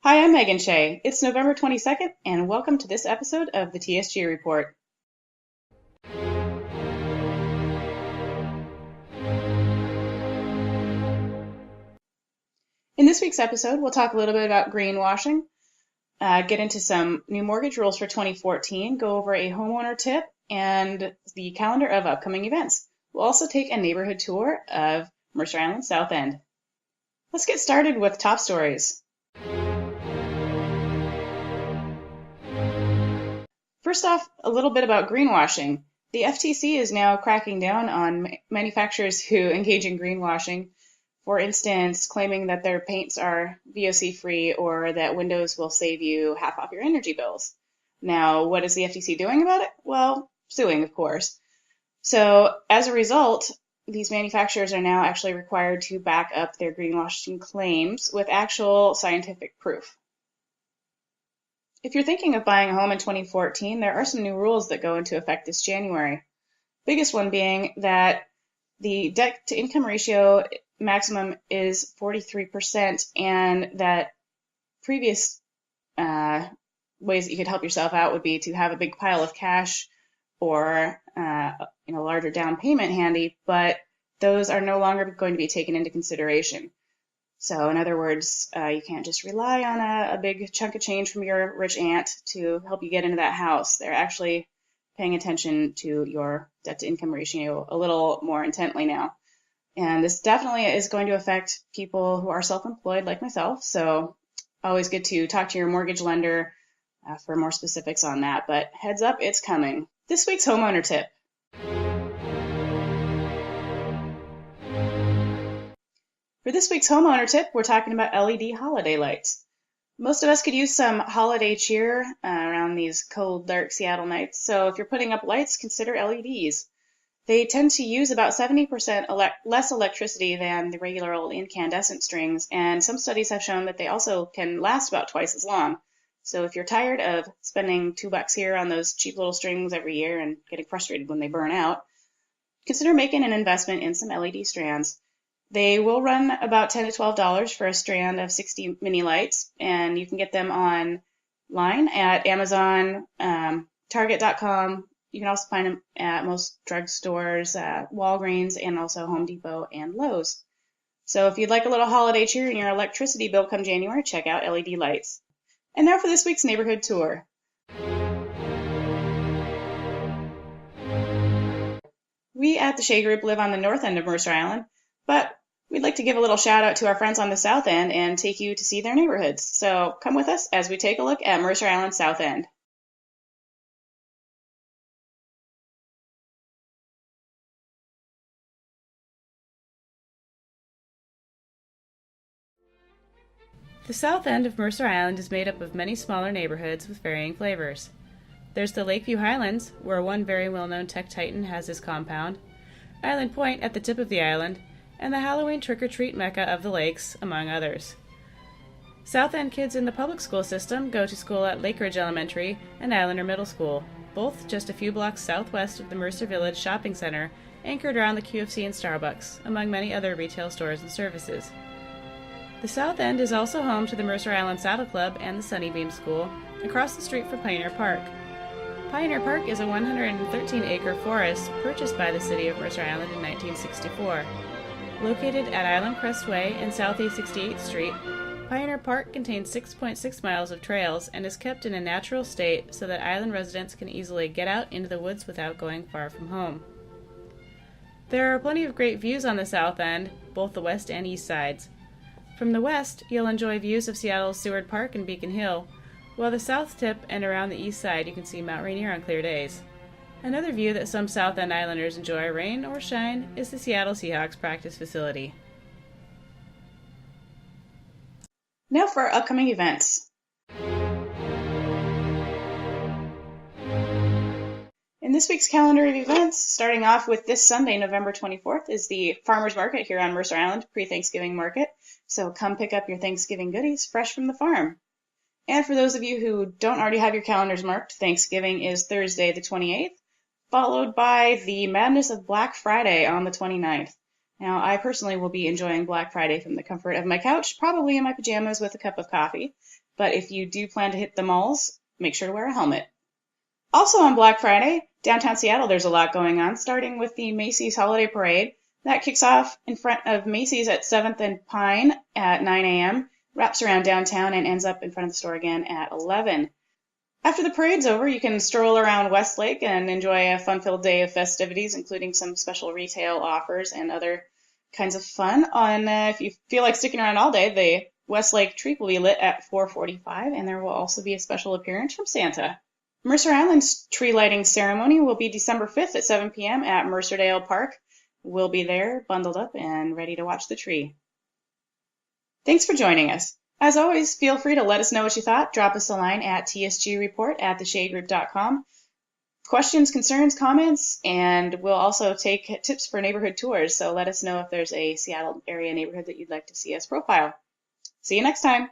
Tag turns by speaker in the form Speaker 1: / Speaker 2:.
Speaker 1: Hi, I'm Megan Shay. It's November 22nd, and welcome to this episode of the TSG Report. In this week's episode, we'll talk a little bit about greenwashing, get into some new mortgage rules for 2014, go over a homeowner tip, and the calendar of upcoming events. We'll also take a neighborhood tour of Mercer Island South End. Let's get started with top stories. First off, a little bit about greenwashing. The FTC is now cracking down on manufacturers who engage in greenwashing. For instance, claiming that their paints are VOC-free or that windows will save you half off your energy bills. Now, what is the FTC doing about it? Well, suing, of course. So, as a result, these manufacturers are now actually required to back up their greenwashing claims with actual scientific proof. If you're thinking of buying a home in 2014, there are some new rules that go into effect this January. Biggest one being that the debt-to-income ratio maximum is 43%, and that previous ways that you could help yourself out would be to have a big pile of cash or a larger down payment handy, but those are no longer going to be taken into consideration. So in other words, you can't just rely on a big chunk of change from your rich aunt to help you get into that house. They're actually paying attention to your debt-to-income ratio a little more intently now. And this definitely is going to affect people who are self-employed like myself, so always good to talk to your mortgage lender for more specifics on that. But heads up, it's coming. This week's homeowner tip. For this week's homeowner tip, we're talking about LED holiday lights. Most of us could use some holiday cheer around these cold, dark Seattle nights, so if you're putting up lights, consider LEDs. They tend to use about 70% less electricity than the regular old incandescent strings, and some studies have shown that they also can last about twice as long. So if you're tired of spending $2 here on those cheap little strings every year and getting frustrated when they burn out, consider making an investment in some LED strands. They will run about $10 to $12 for a strand of 60 mini lights, and you can get them online at Amazon, Target.com. You can also find them at most drugstores, Walgreens, and also Home Depot and Lowe's. So if you'd like a little holiday cheer in your electricity bill come January, check out LED lights. And now for this week's neighborhood tour. We at the Shay Group live on the north end of Mercer Island, but we'd like to give a little shout out to our friends on the south end and take you to see their neighborhoods. So come with us as we take a look at Mercer Island South End. The south end of Mercer Island is made up of many smaller neighborhoods with varying flavors. There's the Lakeview Highlands, where one very well-known tech titan has his compound, Island Point at the tip of the island, and the Halloween trick-or-treat mecca of the lakes, among others. South End kids in the public school system go to school at Lake Ridge Elementary and Islander Middle School, both just a few blocks southwest of the Mercer Village Shopping Center, anchored around the QFC and Starbucks, among many other retail stores and services. The South End is also home to the Mercer Island Saddle Club and the Sunnybeam School, across the street from Pioneer Park. Pioneer Park is a 113-acre forest purchased by the city of Mercer Island in 1964. Located at Island Crest Way and Southeast 68th Street, Pioneer Park contains 6.6 miles of trails and is kept in a natural state so that island residents can easily get out into the woods without going far from home. There are plenty of great views on the South End, both the west and east sides. From the west, you'll enjoy views of Seattle's Seward Park and Beacon Hill, while the south tip and around the east side you can see Mount Rainier on clear days. Another view that some South End Islanders enjoy, rain or shine, is the Seattle Seahawks practice facility. Now for our upcoming events. In this week's calendar of events, starting off with this Sunday, November 24th, is the Farmers Market here on Mercer Island, pre-Thanksgiving market. So come pick up your Thanksgiving goodies fresh from the farm. And for those of you who don't already have your calendars marked, Thanksgiving is Thursday the 28th, followed by the madness of Black Friday on the 29th. Now, I personally will be enjoying Black Friday from the comfort of my couch, probably in my pajamas with a cup of coffee. But if you do plan to hit the malls, make sure to wear a helmet. Also on Black Friday, downtown Seattle, there's a lot going on, starting with the Macy's Holiday Parade. That kicks off in front of Macy's at 7th and Pine at 9 a.m., wraps around downtown, and ends up in front of the store again at 11. After the parade's over, you can stroll around Westlake and enjoy a fun-filled day of festivities, including some special retail offers and other kinds of fun. If you feel like sticking around all day, the Westlake tree will be lit at 4:45, and there will also be a special appearance from Santa. Mercer Island's tree lighting ceremony will be December 5th at 7 p.m. at Mercerdale Park. We'll be there, bundled up and ready to watch the tree. Thanks for joining us. As always, feel free to let us know what you thought. Drop us a line at tsgreport@theshaygroup.com. Questions, concerns, comments, and we'll also take tips for neighborhood tours. So let us know if there's a Seattle area neighborhood that you'd like to see us profile. See you next time.